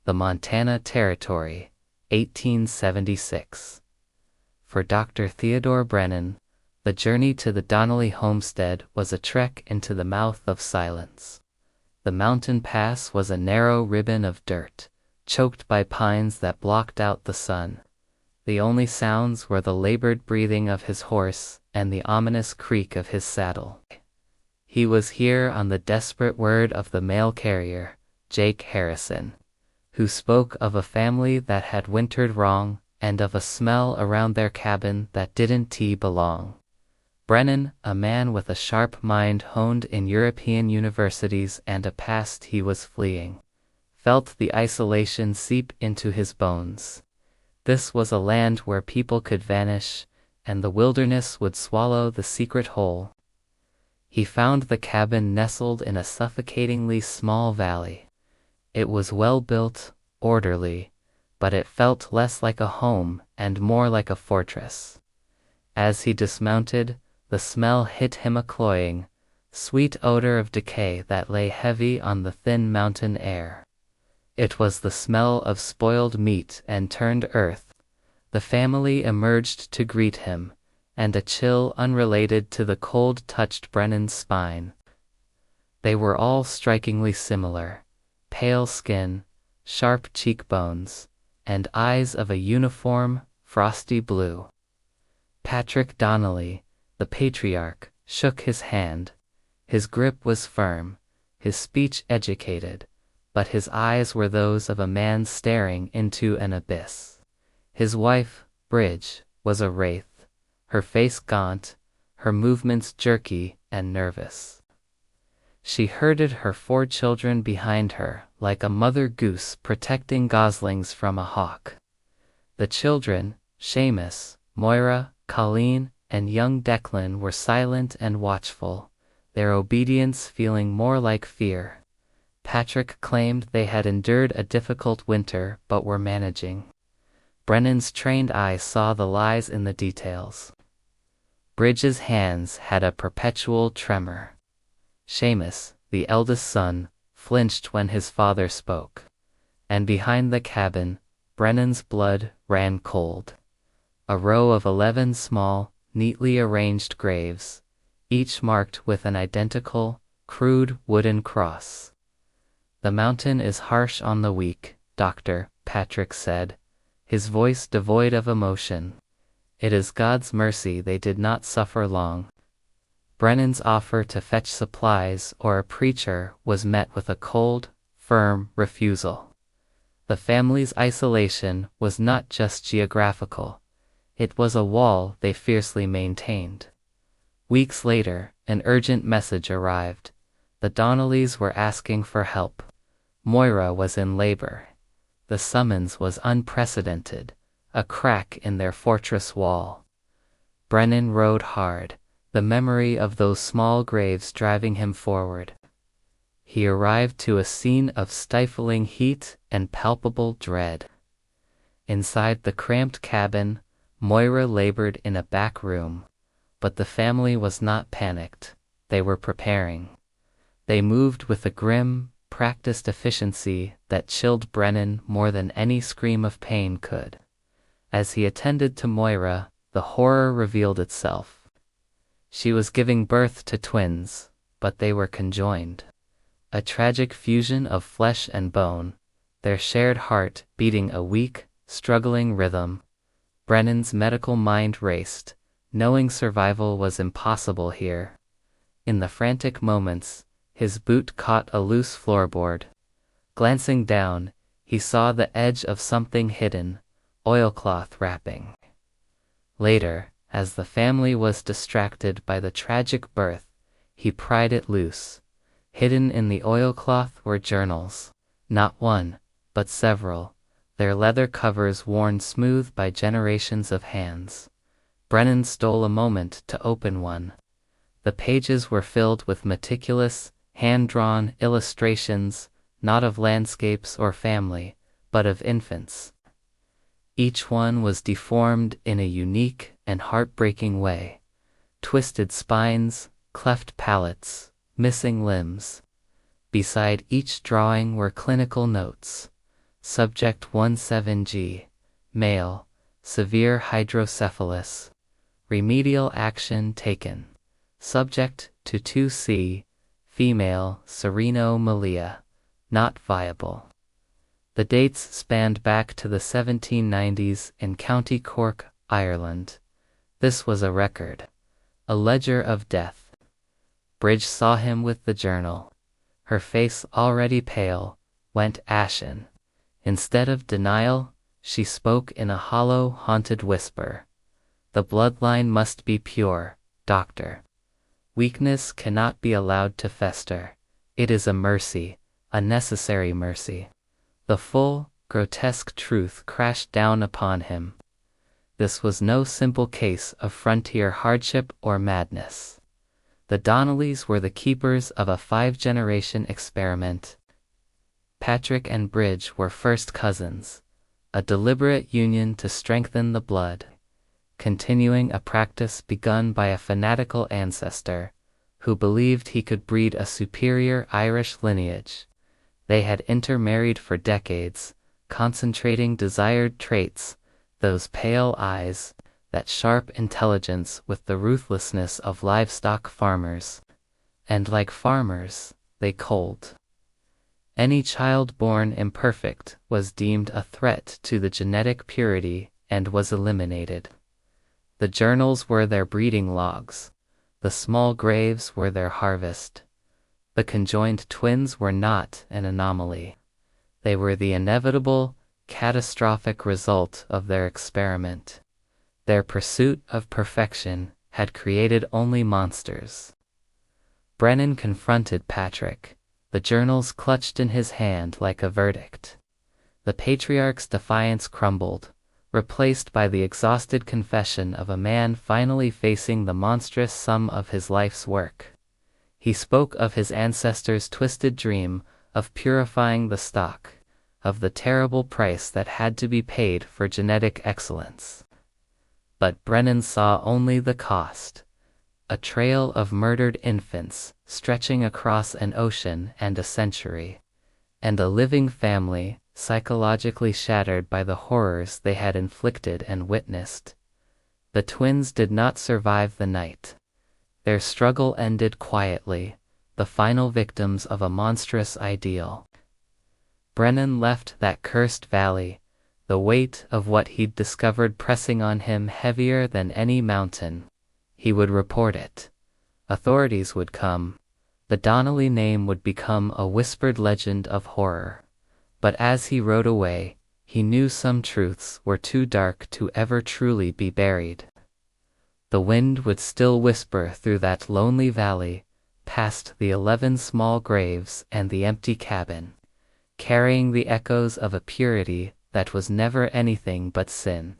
the Montana Territory, 1876. For Dr. Theodore Brennan, the journey to the Donnelly homestead was a trek into the mouth of silence. The mountain pass was a narrow ribbon of dirt, choked by pines that blocked out the sun. The only sounds were the labored breathing of his horse and the ominous creak of his saddle. He was here on the desperate word of the mail carrier, Jake Harrison, who spoke of a family that had wintered wrong and of a smell around their cabin that didn't belong. Brennan, a man with a sharp mind honed in European universities and a past he was fleeing, felt the isolation seep into his bones. This was a land where people could vanish, and the wilderness would swallow the secret whole. He found the cabin nestled in a suffocatingly small valley. It was well built, orderly, but it felt less like a home and more like a fortress. As he dismounted, the smell hit him, a cloying, sweet odor of decay that lay heavy on the thin mountain air. It was the smell of spoiled meat and turned earth. The family emerged to greet him, and a chill unrelated to the cold touched Brennan's spine. They were all strikingly similar: pale skin, sharp cheekbones, and eyes of a uniform, frosty blue. Patrick Donnelly, the patriarch, shook his hand. His grip was firm, his speech educated, but his eyes were those of a man staring into an abyss. His wife, Bridge, was a wraith, her face gaunt, her movements jerky and nervous. She herded her 4 children behind her like a mother goose protecting goslings from a hawk. The children, Seamus, Moira, Colleen, and young Declan, were silent and watchful, their obedience feeling more like fear. Patrick claimed they had endured a difficult winter but were managing. Brennan's trained eye saw the lies in the details. Bridge's hands had a perpetual tremor. Seamus, the eldest son, flinched when his father spoke. And behind the cabin, Brennan's blood ran cold. A row of 11 small, neatly arranged graves, each marked with an identical, crude wooden cross. "The mountain is harsh on the weak, Doctor," Patrick said, his voice devoid of emotion. "It is God's mercy they did not suffer long." Brennan's offer to fetch supplies or a preacher was met with a cold, firm refusal. The family's isolation was not just geographical. It was a wall they fiercely maintained. Weeks later, an urgent message arrived. The Donnellys were asking for help. Moira was in labor. The summons was unprecedented, a crack in their fortress wall. Brennan rode hard, the memory of those small graves driving him forward. He arrived to a scene of stifling heat and palpable dread. Inside the cramped cabin, Moira labored in a back room, but the family was not panicked. They were preparing. They moved with a grim, practiced efficiency that chilled Brennan more than any scream of pain could. As he attended to Moira, the horror revealed itself. She was giving birth to twins, but they were conjoined. A tragic fusion of flesh and bone, their shared heart beating a weak, struggling rhythm. Brennan's medical mind raced, knowing survival was impossible here. In the frantic moments, his boot caught a loose floorboard. Glancing down, he saw the edge of something hidden, oilcloth wrapping. Later, as the family was distracted by the tragic birth, he pried it loose. Hidden in the oilcloth were journals, not one, but several, their leather covers worn smooth by generations of hands. Brennan stole a moment to open one. The pages were filled with meticulous, hand-drawn illustrations, not of landscapes or family, but of infants. Each one was deformed in a unique and heartbreaking way. Twisted spines, cleft palates, missing limbs. Beside each drawing were clinical notes. Subject 17G. Male, severe hydrocephalus. Remedial action taken. Subject to 2C. Female, serenomelia. Not viable. The dates spanned back to the 1790s in County Cork, Ireland. This was a record. A ledger of death. Bridge saw him with the journal. Her face, already pale, went ashen. Instead of denial, she spoke in a hollow, haunted whisper. The bloodline must be pure, doctor. Weakness cannot be allowed to fester. It is a mercy, a necessary mercy. The full, grotesque truth crashed down upon him. This was no simple case of frontier hardship or madness. The Donnellys were the keepers of a 5-generation experiment. Patrick and Bridge were first cousins, a deliberate union to strengthen the blood, continuing a practice begun by a fanatical ancestor who believed he could breed a superior Irish lineage. They had intermarried for decades, concentrating desired traits, those pale eyes, that sharp intelligence with the ruthlessness of livestock farmers. And like farmers, they culled. Any child born imperfect was deemed a threat to the genetic purity and was eliminated. The journals were their breeding logs. The small graves were their harvest. The conjoined twins were not an anomaly. They were the inevitable, catastrophic result of their experiment. Their pursuit of perfection had created only monsters. Brennan confronted Patrick, the journals clutched in his hand like a verdict. The patriarch's defiance crumbled, replaced by the exhausted confession of a man finally facing the monstrous sum of his life's work. He spoke of his ancestors' twisted dream of purifying the stock, of the terrible price that had to be paid for genetic excellence. But Brennan saw only the cost. A trail of murdered infants stretching across an ocean and a century, and a living family psychologically shattered by the horrors they had inflicted and witnessed. The twins did not survive the night. Their struggle ended quietly, the final victims of a monstrous ideal. Brennan left that cursed valley, the weight of what he'd discovered pressing on him heavier than any mountain. He would report it. Authorities would come. The Donnelly name would become a whispered legend of horror. But as he rode away, he knew some truths were too dark to ever truly be buried. The wind would still whisper through that lonely valley, past the 11 small graves and the empty cabin, carrying the echoes of a purity that was never anything but sin.